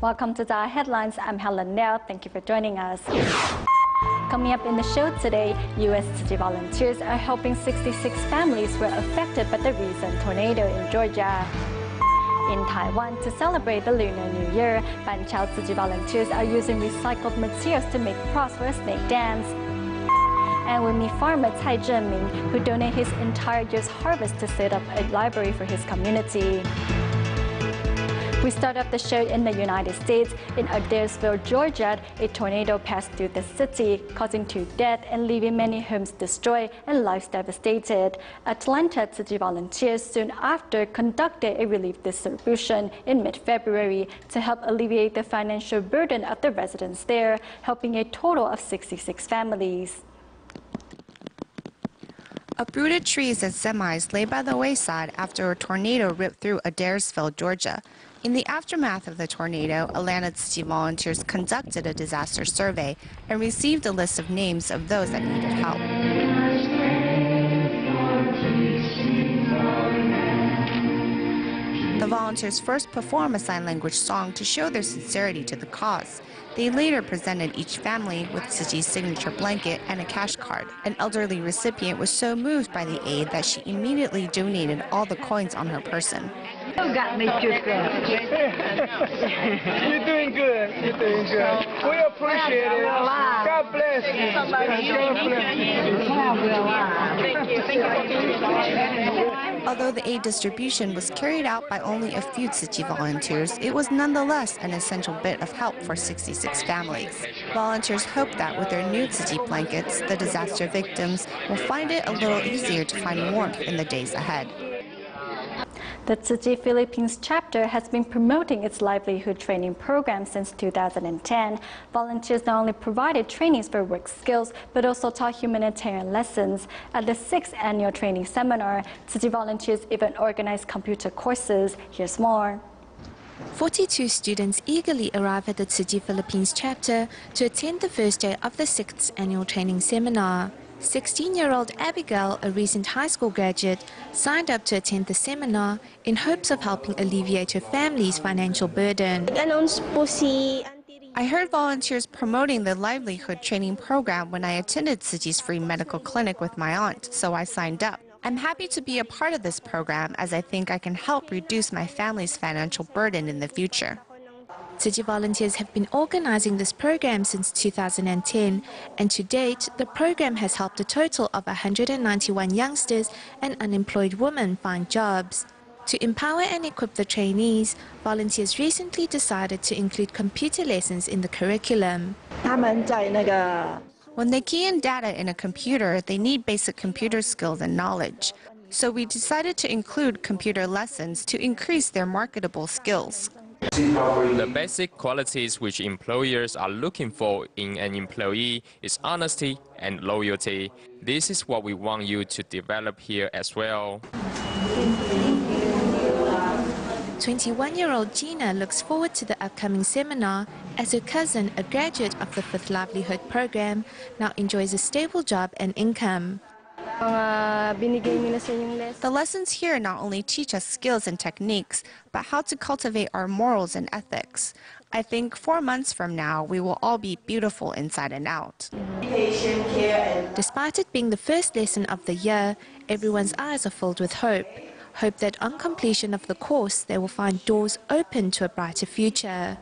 Welcome to DaAi Headlines. I'm Helen Liao. Thank you for joining us. Coming up in the show today, U.S. Tzu Chi volunteers are helping 66 families who were affected by the recent tornado in Georgia. In Taiwan, to celebrate the Lunar New Year, Ban Chao Tzu Chi volunteers are using recycled materials to make props for a snake dance. And we meet farmer Cai Zhenming, who donated his entire year's harvest to set up a library for his community. We start off the show in the United States. In Adairsville, Georgia, a tornado passed through the city, causing 2 deaths and leaving many homes destroyed and lives devastated. Atlanta Tzu Chi volunteers soon after conducted a relief distribution in mid-February to help alleviate the financial burden of the residents there, helping a total of 66 families. Uprooted trees and semis lay by the wayside after a tornado ripped through Adairsville, Georgia. In the aftermath of the tornado, Atlanta Tzu Chi volunteers conducted a disaster survey and received a list of names of those that needed help. The volunteers first performed a sign language song to show their sincerity to the cause. They later presented each family with Tzu Chi's signature blanket and a cash card. An elderly recipient was so moved by the aid that she immediately donated all the coins on her person. You got me just there. You're doing good. You're doing good. We appreciate it. God bless you. God bless you. Although the aid distribution was carried out by only a few Tzu Chi volunteers, it was nonetheless an essential bit of help for 66 families. Volunteers hope that with their new Tzu Chi blankets, the disaster victims will find it a little easier to find warmth in the days ahead. The Tzu Chi Philippines chapter has been promoting its livelihood training program since 2010. Volunteers not only provided trainings for work skills, but also taught humanitarian lessons. At the 6th annual training seminar, Tzu Chi volunteers even organized computer courses. Here's more. 42 students eagerly arrived at the Tzu Chi Philippines chapter to attend the first day of the 6th annual training seminar. 16-year-old Abigail, a recent high school graduate, signed up to attend the seminar in hopes of helping alleviate her family's financial burden. I heard volunteers promoting the livelihood training program when I attended Tzu Chi's free medical clinic with my aunt, so I signed up. I'm happy to be a part of this program as I think I can help reduce my family's financial burden in the future. Tzu Chi volunteers have been organizing this program since 2010, and to date, the program has helped a total of 191 youngsters and unemployed women find jobs. To empower and equip the trainees, volunteers recently decided to include computer lessons in the curriculum. When they key in data in a computer, they need basic computer skills and knowledge. So we decided to include computer lessons to increase their marketable skills. The basic qualities which employers are looking for in an employee is honesty and loyalty. This is what we want you to develop here as well. 21-year-old Gina looks forward to the upcoming seminar as her cousin, a graduate of the 5th Livelihood program, now enjoys a stable job and income. The lessons here not only teach us skills and techniques, but how to cultivate our morals and ethics. I think 4 months from now, we will all be beautiful inside and out. Despite it being the first lesson of the year, everyone's eyes are filled with hope. Hope that on completion of the course, they will find doors open to a brighter future.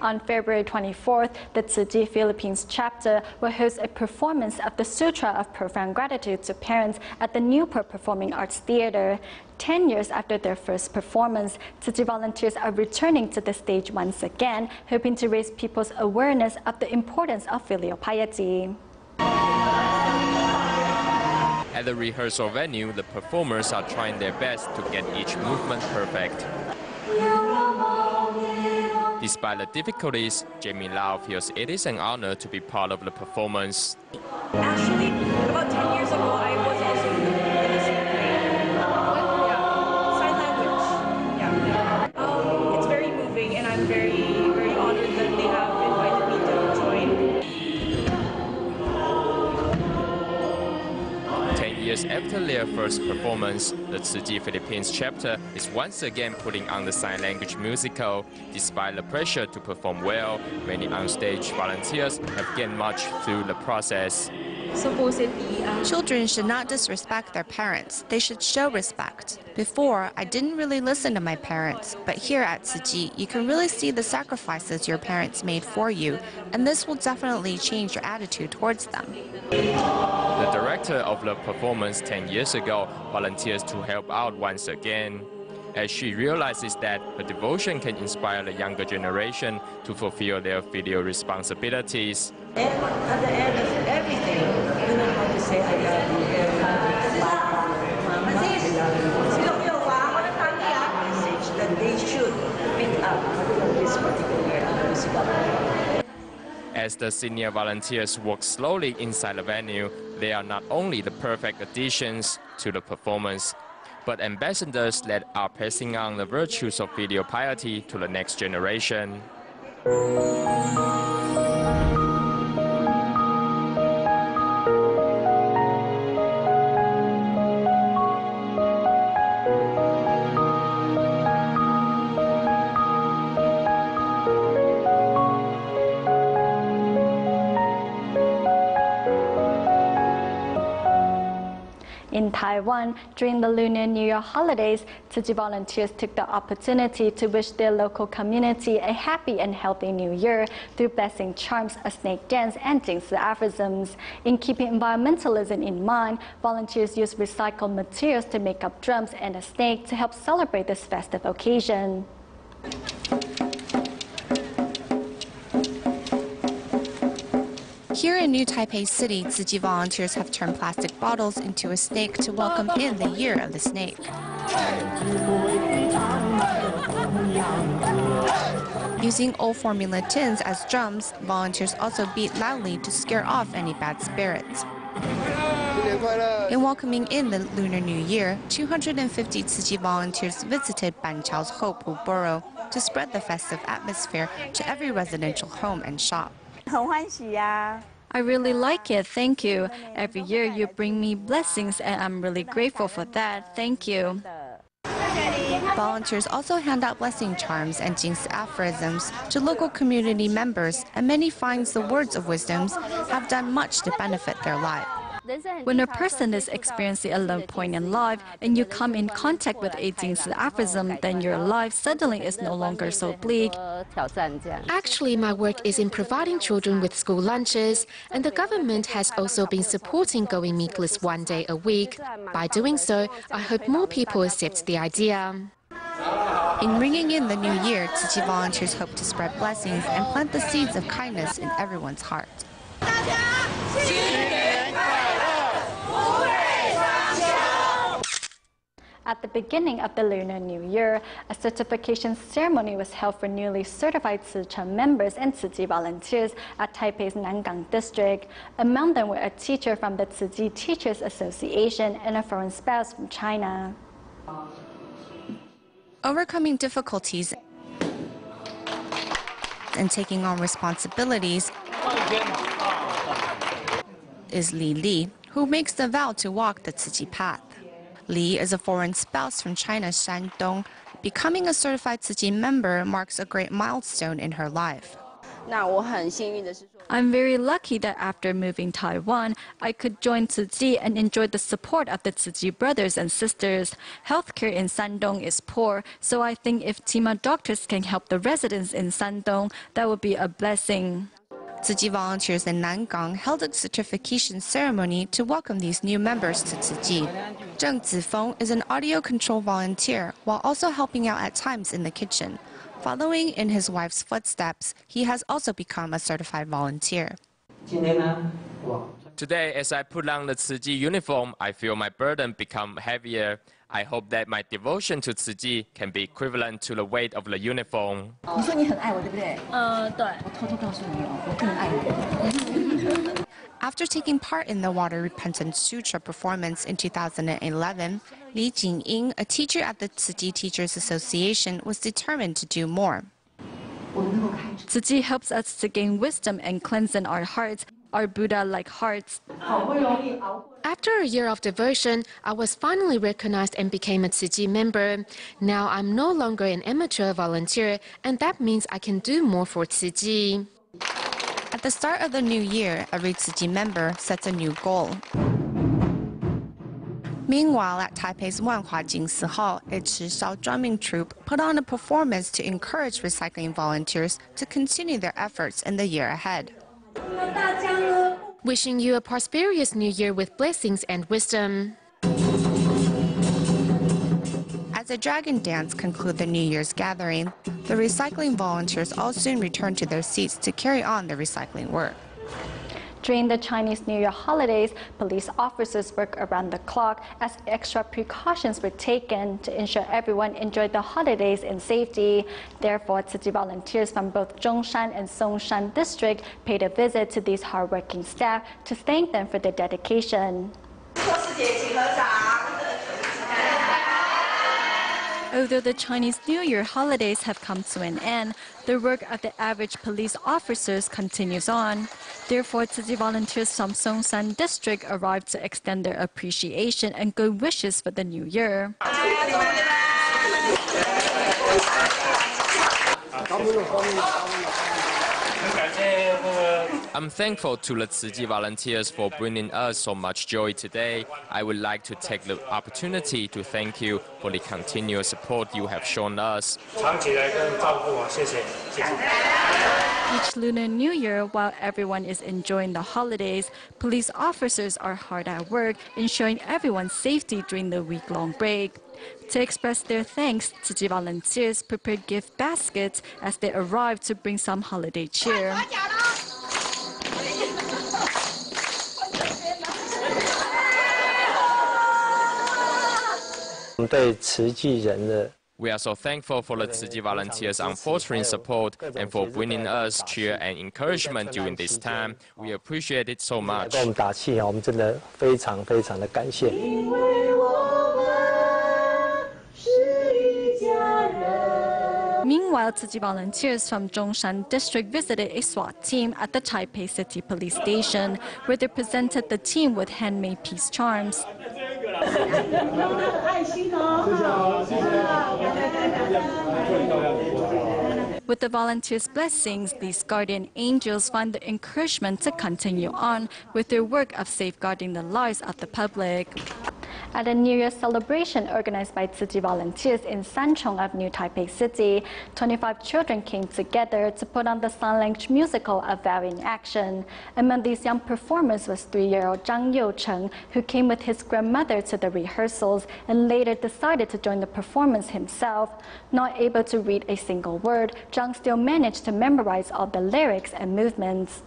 On February 24th, the Tzu Chi Philippines chapter will host a performance of the Sutra of Profound Gratitude to Parents at the Newport Performing Arts Theater. 10 years after their first performance, Tzu Chi volunteers are returning to the stage once again, hoping to raise people's awareness of the importance of filial piety. At the rehearsal venue, the performers are trying their best to get each movement perfect. Despite the difficulties, Jamie Lau feels it is an honor to be part of the performance. Actually, about 10 years ago, I was also in this sign language. Yeah. It's very moving, and I'm very, very honored that they have invited me to join. 10 years after their first performance, the Tzu Chi Philippines chapter is once again putting on the sign language musical. Despite the pressure to perform well, many onstage volunteers have gained much through the process. Children should not disrespect their parents. They should show respect. Before, I didn't really listen to my parents, but here at Tzu Chi, you can really see the sacrifices your parents made for you, and this will definitely change your attitude towards them. The director of the performance 10 years ago volunteers to help out once again, as she realizes that her devotion can inspire the younger generation to fulfill their filial responsibilities. And at the end of everything, you know how to say I love you. Message that they should pick up this particular musical. As the senior volunteers work slowly inside the venue, they are not only the perfect additions to the performance, but ambassadors that are passing on the virtues of filial piety to the next generation. In Taiwan, during the Lunar New Year holidays, Tzu Chi volunteers took the opportunity to wish their local community a happy and healthy New Year through blessing charms, a snake dance, and Jingsi aphorisms. In keeping environmentalism in mind, volunteers used recycled materials to make up drums and a snake to help celebrate this festive occasion. Here in New Taipei City, Tzu Chi volunteers have turned plastic bottles into a snake to welcome in the Year of the Snake. Using old formula tins as drums, volunteers also beat loudly to scare off any bad spirits. In welcoming in the Lunar New Year, 250 Tzu Chi volunteers visited Banqiao's Hopu Borough to spread the festive atmosphere to every residential home and shop. I really like it, thank you. Every year you bring me blessings and I'm really grateful for that, thank you. Volunteers also hand out blessing charms and Jingsi aphorisms to local community members, and many find the words of wisdoms have done much to benefit their life. When a person is experiencing a low point in life and you come in contact with a Jingsi aphorism, then your life suddenly is no longer so bleak. Actually, my work is in providing children with school lunches, and the government has also been supporting going meatless one day a week. By doing so, I hope more people accept the idea. In ringing in the new year, Tzu Chi volunteers hope to spread blessings and plant the seeds of kindness in everyone's heart. At the beginning of the Lunar New Year, a certification ceremony was held for newly certified Tzu Chi members and Tzu Chi volunteers at Taipei's Nangang district. Among them were a teacher from the Tzu Chi Teachers Association and a foreign spouse from China. Overcoming difficulties and taking on responsibilities is Li, who makes the vow to walk the Tzu Chi path. Li is a foreign spouse from China's Shandong. Becoming a certified Tzu Chi member marks a great milestone in her life. I'm very lucky that after moving Taiwan, I could join Tzu Chi and enjoy the support of the Tzu Chi brothers and sisters. Healthcare in Shandong is poor, so I think if Tima doctors can help the residents in Shandong, that would be a blessing. Tzu Chi volunteers in Nangang held a certification ceremony to welcome these new members to Tzu Chi. Zheng Zifeng is an audio control volunteer while also helping out at times in the kitchen. Following in his wife's footsteps, he has also become a certified volunteer. Today, as I put on the Tzu Chi uniform, I feel my burden become heavier. I hope that my devotion to Tzu Chi can be equivalent to the weight of the uniform. After taking part in the Water Repentance Sutra performance in 2011, Li Jingying, a teacher at the Tzu Chi Teachers Association, was determined to do more. Tzu Chi helps us to gain wisdom and cleanse in our hearts. are Buddha-like hearts. After a year of devotion, I was finally recognized and became a Tzu Chi member. Now I'm no longer an amateur volunteer, and that means I can do more for Tzu Chi. At the start of the new year, every Tzu Chi member sets a new goal. Meanwhile, at Taipei's Wanhua Jingsi Hall, a Chishao drumming troupe put on a performance to encourage recycling volunteers to continue their efforts in the year ahead. Wishing you a prosperous new year with blessings and wisdom. As the dragon dance concludes the New Year's gathering, the recycling volunteers all soon return to their seats to carry on the recycling work. During the Chinese New Year holidays, police officers work around the clock as extra precautions were taken to ensure everyone enjoyed the holidays in safety. Therefore, Tzu Chi volunteers from both Zhongshan and Songshan district paid a visit to these hardworking staff to thank them for their dedication. Although the Chinese New Year holidays have come to an end, the work of the average police officers continues on. Therefore, Tzu Chi volunteers from Songshan district arrived to extend their appreciation and good wishes for the new year. I'm thankful to the Tzu Chi volunteers for bringing us so much joy today. I would like to take the opportunity to thank you for the continuous support you have shown us. Each Lunar New Year, while everyone is enjoying the holidays, police officers are hard at work ensuring everyone's safety during the week-long break. To express their thanks, Tzu Chi volunteers prepared gift baskets as they arrived to bring some holiday cheer. We are so thankful for the Tzu Chi volunteers' unfaltering support and for bringing us cheer and encouragement during this time. We appreciate it so much. Meanwhile, Tzu Chi volunteers from Zhongshan district visited a SWAT team at the Taipei City Police Station, where they presented the team with handmade peace charms. With the volunteers' blessings, these guardian angels find the encouragement to continue on with their work of safeguarding the lives of the public. At a New Year celebration organized by Tzu Chi volunteers in Sanchong of New Taipei City, 25 children came together to put on the sign language musical of Varying Action. Among these young performers was 3-year-old Zhang Youcheng, who came with his grandmother to the rehearsals and later decided to join the performance himself. Not able to read a single word, Zhang still managed to memorize all the lyrics and movements.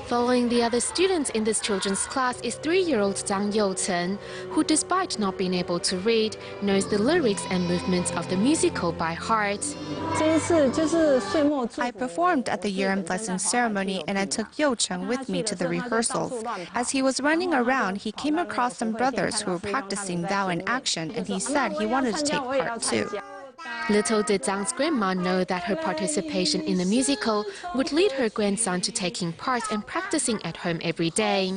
Following the other students in this children's class is 3-year-old Zhang Youcheng, who despite not being able to read, knows the lyrics and movements of the musical by heart. I performed at the year-end blessing ceremony and I took Youcheng with me to the rehearsals. As he was running around, he came across some brothers who were practicing Dao in action and he said he wanted to take part too. Little did Zhang's grandma know that her participation in the musical would lead her grandson to taking part and practicing at home every day.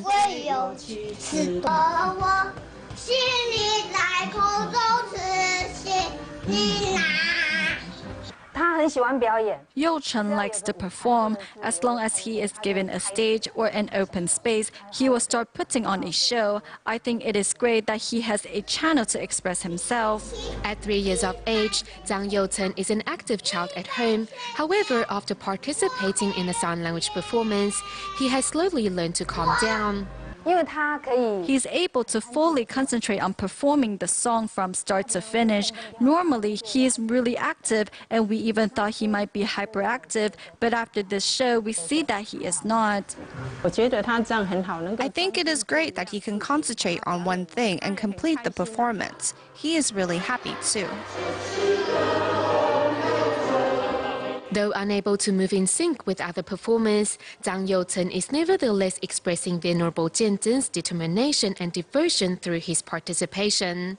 Youcheng likes to perform. As long as he is given a stage or an open space, he will start putting on a show. I think it is great that he has a channel to express himself. At 3 years of age, Zhang Youcheng is an active child at home. However, after participating in a sign language performance, he has slowly learned to calm down. He's able to fully concentrate on performing the song from start to finish. Normally, he is really active, and we even thought he might be hyperactive, but after this show, we see that he is not. I think it is great that he can concentrate on one thing and complete the performance. He is really happy too. Though unable to move in sync with other performers, Zhang Youcheng is nevertheless expressing Venerable Jianzhen's determination and devotion through his participation.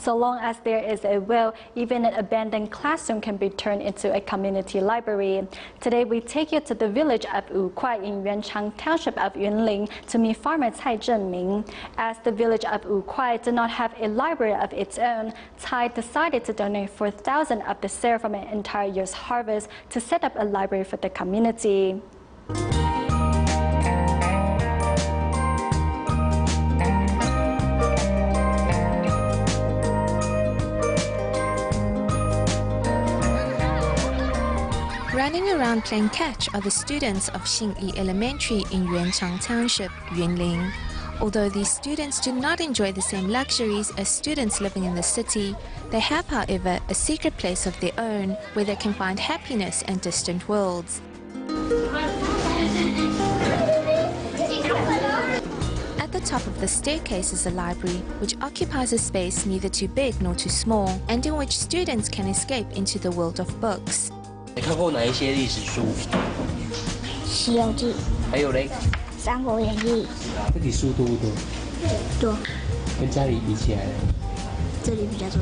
So long as there is a will, even an abandoned classroom can be turned into a community library. Today we take you to the village of Wukuai in Yuanchang Township of Yunlin to meet farmer Cai Zhenming. As the village of Wukuai did not have a library of its own, Cai decided to donate 4,000 of the sale from an entire year's harvest to set up a library for the community. Running around playing catch are the students of Xingyi Elementary in Yuanchang Township, Yunlin. Although these students do not enjoy the same luxuries as students living in the city, they have, however, a secret place of their own where they can find happiness in distant worlds. At the top of the staircase is a library, which occupies a space neither too big nor too small, and in which students can escape into the world of books. 你看过哪一些历史书？《西游记》。还有嘞？《三国演义》。这里书多不多？多。跟家里比起来，这里比较多。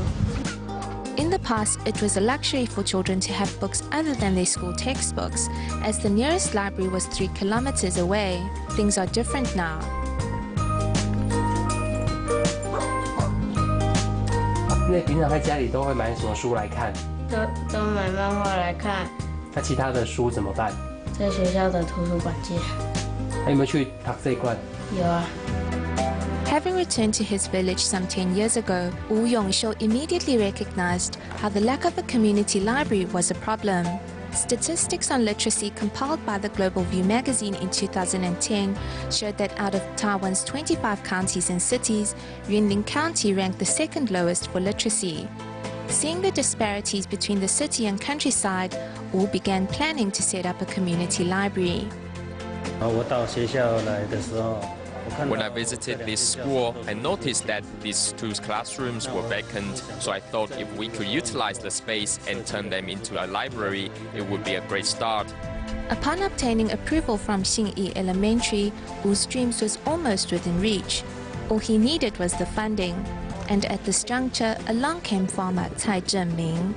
In the past, it was a luxury for children to have books other than their school textbooks, as the nearest library was 3 kilometers away. Things are different now. 因为平常在家里都会买什么书来看？ 都买漫画来看。那其他的书怎么办？在学校的图书馆借。那有没有去读这一罐？有啊。 Having returned to his village some 10 years ago, Wu Yongshou immediately recognized how the lack of a community library was a problem. Statistics on literacy compiled by the Global View magazine in 2010 showed that out of Taiwan's 25 counties and cities, Yunlin County ranked the second lowest for literacy. Seeing the disparities between the city and countryside, Wu began planning to set up a community library. When I visited this school, I noticed that these 2 classrooms were vacant, so I thought if we could utilize the space and turn them into a library, it would be a great start. Upon obtaining approval from Xingyi Elementary, Wu's dreams was almost within reach. All he needed was the funding. And at this juncture, along came farmer Cai Zhenming.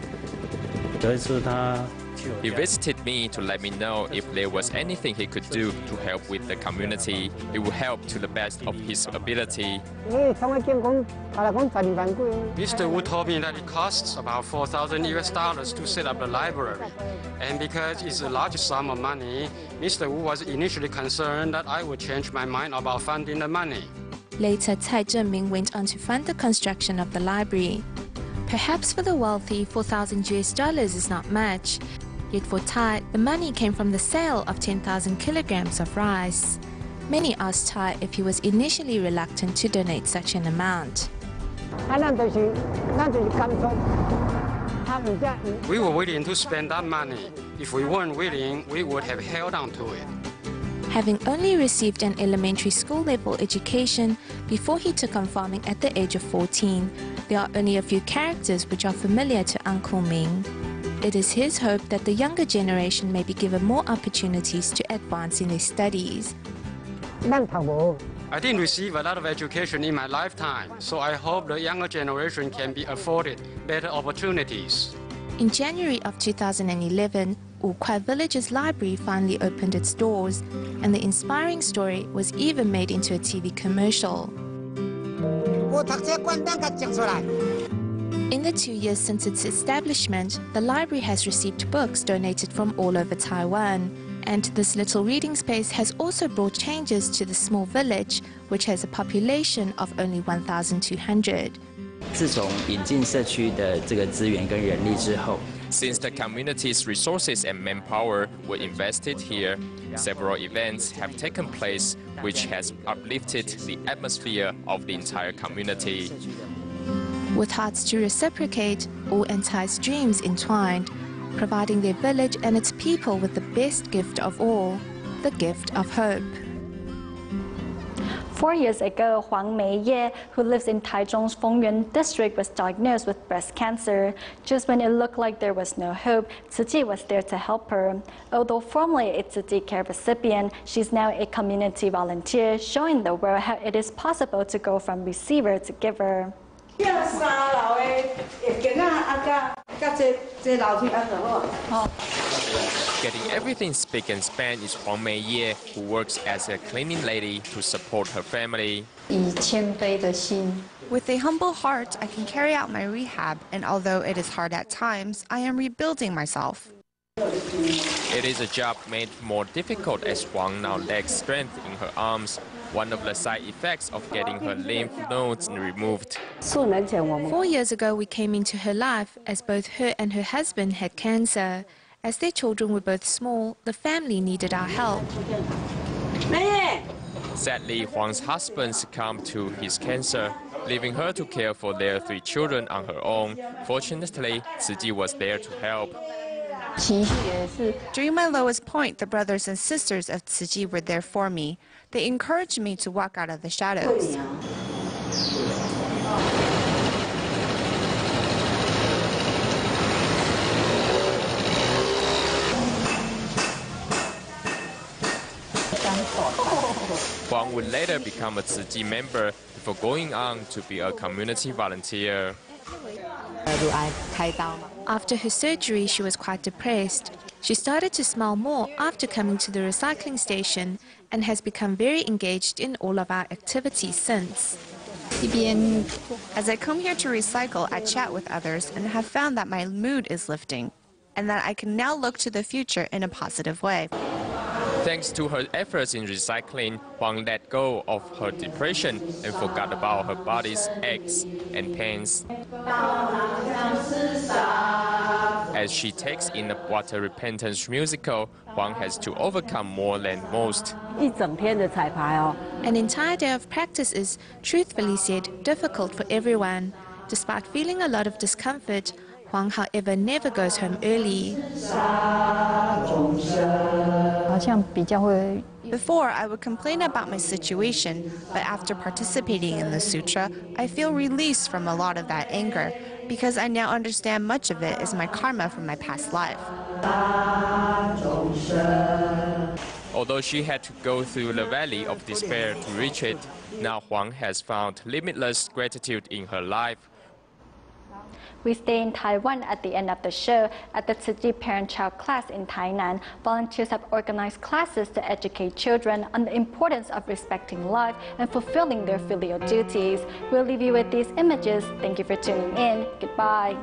He visited me to let me know if there was anything he could do to help with the community. It would help to the best of his ability. Mr. Wu told me that it costs about $4,000 to set up the library. And because it's a large sum of money, Mr. Wu was initially concerned that I would change my mind about funding the money. Later, Cai Zhenming went on to fund the construction of the library. Perhaps for the wealthy, $4,000 is not much. Yet for Cai, the money came from the sale of 10,000 kilograms of rice. Many asked Cai if he was initially reluctant to donate such an amount. We were willing to spend that money. If we weren't willing, we would have held on to it. Having only received an elementary school level education before he took on farming at the age of 14, there are only a few characters which are familiar to Uncle Ming. It is his hope that the younger generation may be given more opportunities to advance in their studies. I didn't receive a lot of education in my lifetime, so I hope the younger generation can be afforded better opportunities. In January of 2011, Wukuai Village's library finally opened its doors, and the inspiring story was even made into a TV commercial. In the 2 years since its establishment, the library has received books donated from all over Taiwan, and this little reading space has also brought changes to the small village, which has a population of only 1,200. 自从引进社区的这个资源跟人力之后， Since the community's resources and manpower were invested here, several events have taken place which has uplifted the atmosphere of the entire community. With hearts to reciprocate, Wu and Cai's dreams entwined, providing their village and its people with the best gift of all, the gift of hope. 4 years ago, Huang Meiye, who lives in Taichung's Fengyuan district, was diagnosed with breast cancer. Just when it looked like there was no hope, Tzu Chi was there to help her. Although formerly a Tzu Chi care recipient, she's now a community volunteer, showing the world how it is possible to go from receiver to giver. Getting everything spick and span is Huang Meiye, who works as a cleaning lady to support her family. With a humble heart, I can carry out my rehab, and although it is hard at times, I am rebuilding myself. It is a job made more difficult as Huang now lacks strength in her arms, one of the side effects of getting her lymph nodes removed. 4 years ago, we came into her life as both her and her husband had cancer. As their children were both small, the family needed our help. Sadly, Huang's husband succumbed to his cancer, leaving her to care for their 3 children on her own. Fortunately, Tzu Chi was there to help. During my lowest point, the brothers and sisters of Tzu Chi were there for me. They encouraged me to walk out of the shadows. Huang would later become a Tzu Chi member before going on to be a community volunteer. After her surgery, she was quite depressed. She started to smile more after coming to the recycling station and has become very engaged in all of our activities since. As I come here to recycle, I chat with others and have found that my mood is lifting and that I can now look to the future in a positive way. Thanks to her efforts in recycling, Huang let go of her depression and forgot about her body's aches and pains. As she takes in the water repentance musical, Huang has to overcome more than most. An entire day of practice is, truthfully said, difficult for everyone. Despite feeling a lot of discomfort, Huang, however, never goes home early. Before, I would complain about my situation, but after participating in the Sutra, I feel released from a lot of that anger, because I now understand much of it is my karma from my past life. Although she had to go through the valley of despair to reach it, now Huang has found limitless gratitude in her life. We stay in Taiwan at the end of the show. At the Tzu Chi parent-child class in Tainan, volunteers have organized classes to educate children on the importance of respecting life and fulfilling their filial duties. We'll leave you with these images. Thank you for tuning in. Goodbye.